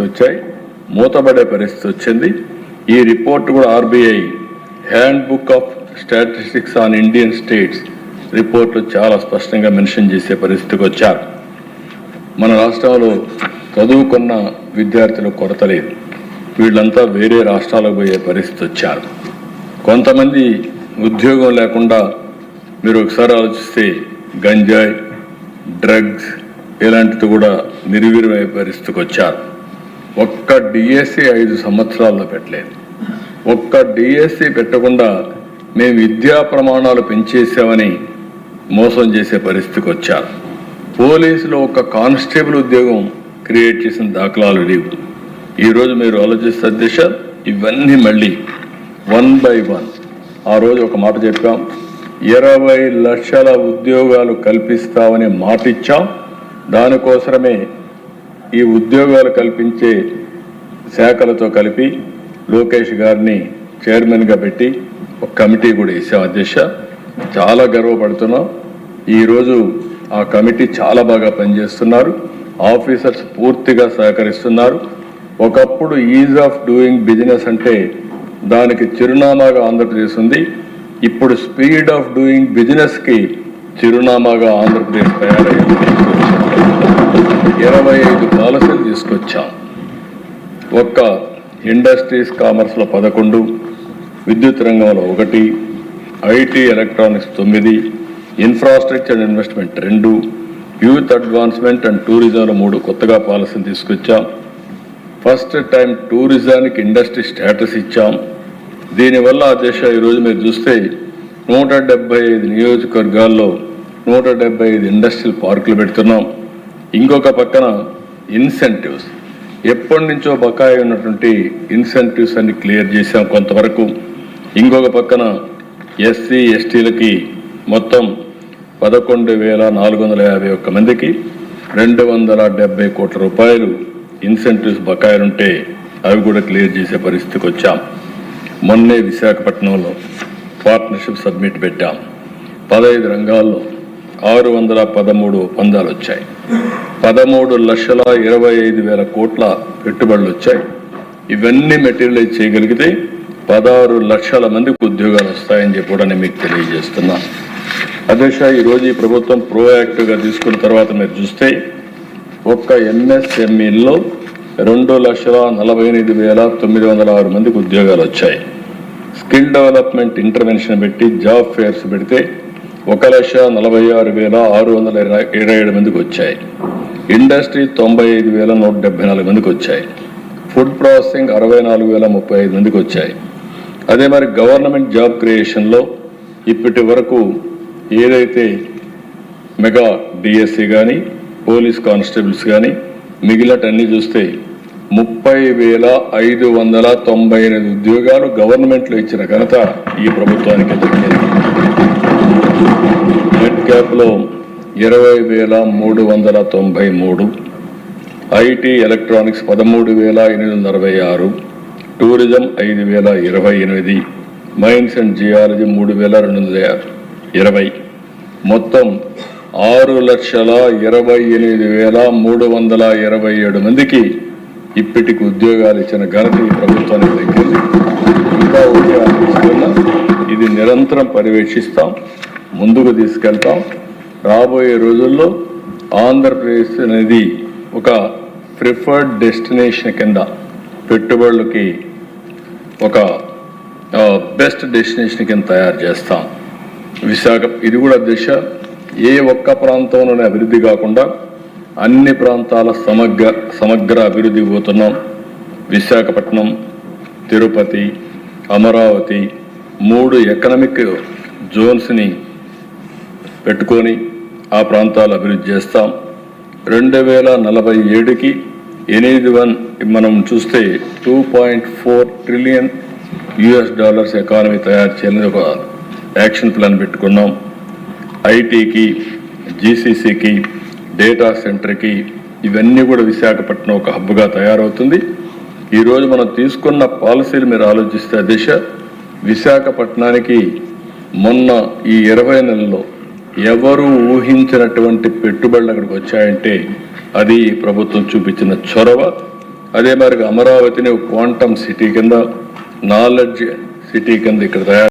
పరిస్థితి వచ్చాయి, మూతబడే పరిస్థితి వచ్చింది. ఈ రిపోర్ట్ కూడా RBI hand book of statistics on Indian states రిపోర్ట్లు చాలా స్పష్టంగా మెన్షన్ చేసే పరిస్థితికి వచ్చారు. మన రాష్ట్రంలో చదువుకున్న విద్యార్థులకు కొరత లేదు. వీళ్ళంతా వేరే రాష్ట్రాలకు పోయే పరిస్థితి వచ్చారు. కొంతమంది ఉద్యోగం లేకుండా మీరు ఒకసారి ఆలోచిస్తే గంజాయి, డ్రగ్స్ ఇలాంటిది కూడా నిర్వీర్యమయ్యే పరిస్థితికి వచ్చారు. ఒక్క డిఎస్సి 5 సంవత్సరాల్లో పెట్టలేదు. ఒక్క డిఎస్సి పెట్టకుండా మేము విద్యా ప్రమాణాలు పెంచేసామని మోసం చేసే పరిస్థితికి వచ్చారు. పోలీసులో ఒక కానిస్టేబుల్ ఉద్యోగం క్రియేట్ చేసిన దాఖలాలు లేవు. ఈరోజు మీరు ఆలోచిస్తే దిశ ఇవన్నీ మళ్ళీ 1 by 1 ఆ రోజు ఒక మాట చెప్పాం, 20 లక్షల ఉద్యోగాలు కల్పిస్తామని మాట ఇచ్చాం. దానికోసమే ఈ ఉద్యోగాలు కల్పించే శాఖలతో కలిపి లోకేష్ గారిని చైర్మన్గా పెట్టి ఒక కమిటీ కూడా వేసాం. అధ్యక్ష, చాలా గర్వపడుతున్నాం. ఈరోజు ఆ కమిటీ చాలా బాగా పనిచేస్తున్నారు. ఆఫీసర్స్ పూర్తిగా సహకరిస్తున్నారు. ఒకప్పుడు ఈజ్ ఆఫ్ డూయింగ్ బిజినెస్ అంటే దానికి చిరునామాగా ఆంధ్రప్రదేశ్ ఉంది. ఇప్పుడు స్పీడ్ ఆఫ్ డూయింగ్ బిజినెస్కి చిరునామాగా ఆంధ్రప్రదేశ్ తయారైంది. 25 పాలసీలు తీసుకొచ్చాం. ఒక్క ఇండస్ట్రీస్ కామర్స్లో 11, విద్యుత్ రంగంలో 1, IT electronics 9, infrastructure and investment 2, youth advancement and టూరిజంలో 3 కొత్తగా పాలసీలు తీసుకొచ్చాం. ఫస్ట్ టైం టూరిజానికి ఇండస్ట్రీ స్టేటస్ ఇచ్చాం. దీనివల్ల దేశ ఈరోజు మీరు చూస్తే 175 నియోజకవర్గాల్లో 175 ఇండస్ట్రియల్ పార్కులు పెడుతున్నాం. ఇంకొక పక్కన ఇన్సెంటివ్స్, ఎప్పటి నుంచో బకాయి ఉన్నటువంటి ఇన్సెంటివ్స్ అన్ని క్లియర్ చేశాం కొంతవరకు. ఇంకొక పక్కన ఎస్సీ ఎస్టీలకి మొత్తం 11,451 మందికి 270 కోట్ల రూపాయలు ఇన్సెంటివ్స్ బకాయిలుంటే అవి కూడా క్లియర్ చేసే పరిస్థితికి వచ్చాం. మొన్నే విశాఖపట్నంలో పార్ట్నర్షిప్ సబ్మిట్ పెట్టాం. 15 రంగాల్లో 613 ఒప్పందాలు వచ్చాయి. 13,25,000 కోట్ల పెట్టుబడులు వచ్చాయి. ఇవన్నీ మెటీరియలైజ్ చేయగలిగితే 16 లక్షల మందికి ఉద్యోగాలు వస్తాయని చెప్పి కూడా నేను మీకు తెలియజేస్తున్నా. అధ్యక్ష, ఈరోజు ఈ ప్రభుత్వం ప్రోయాక్టివ్గా తీసుకున్న తర్వాత మీరు చూస్తే ఒక్క ఎంఎస్ఎంఈల్లో 2,48,906 మందికి ఉద్యోగాలు వచ్చాయి. స్కిల్ డెవలప్మెంట్ ఇంటర్వెన్షన్ పెట్టి జాబ్ ఫేర్స్ పెడితే 1,46,627 మందికి వచ్చాయి. ఇండస్ట్రీ 95,174 మందికి వచ్చాయి. ఫుడ్ ప్రాసెసింగ్ 64,035 మందికి వచ్చాయి. అదే మరి గవర్నమెంట్ జాబ్ క్రియేషన్లో ఇప్పటి వరకు ఏదైతే మెగా డిఎస్సి కానీ పోలీస్ కానిస్టేబుల్స్ కానీ మిగిలినటన్నీ చూస్తే 30,598 ఉద్యోగాలు గవర్నమెంట్లో ఇచ్చిన ఘనత ఈ ప్రభుత్వానికి దక్కింది. నెట్ క్యాప్లో 20,393, IT electronics 13,866, tourism 5,028, mines and geology 3,220, మొత్తం 6,28,327 మందికి ఇప్పటికి ఉద్యోగాలు ఇచ్చిన ఘనత ఈ ప్రభుత్వానికి దక్కింది. ఇంకా ఉద్యోగాలు తీసుకున్నా ఇది నిరంతరం పర్యవేక్షిస్తాం, ముందుకు తీసుకెళ్తాం. రాబోయే రోజుల్లో ఆంధ్రప్రదేశ్ అనేది ఒక ప్రిఫర్డ్ డెస్టినేషన్ కింద పెట్టుబడులకి ఒక బెస్ట్ డెస్టినేషన్ కింద తయారు చేస్తాం. విశాఖ ఇది కూడా దిశ ఏ ఒక్క ప్రాంతంలోనే అభివృద్ధి కాకుండా అన్ని ప్రాంతాల సమగ్ర అభివృద్ధి పోతున్నాం. విశాఖపట్నం, తిరుపతి, అమరావతి 3 ఎకనామిక్ జోన్స్ని పెట్టుకొని ఆ ప్రాంతాలు అభివృద్ధి చేస్తాం. 2047కి మనం చూస్తే $2.4 ట్రిలియన్ ఎకానమీ తయారు చేయాలని ఒక యాక్షన్ ప్లాన్ పెట్టుకున్నాం. ఐటీకి, జీసీసీకి, డేటా సెంటర్కి ఇవన్నీ కూడా విశాఖపట్నం ఒక హబ్గా తయారవుతుంది. ఈరోజు మనం తీసుకున్న పాలసీలు మీరు ఆలోచిస్తే దిశ విశాఖపట్నానికి మొన్న ఈ 20 నెలల్లో ఎవరు ఊహించినటువంటి పెట్టుబడులు అక్కడికి వచ్చాయంటే అది ప్రభుత్వం చూపించిన చొరవ. అదే మరి అమరావతిని క్వాంటమ్ సిటీ కింద, నాలెడ్జ్ సిటీ కింద ఇక్కడ తయారు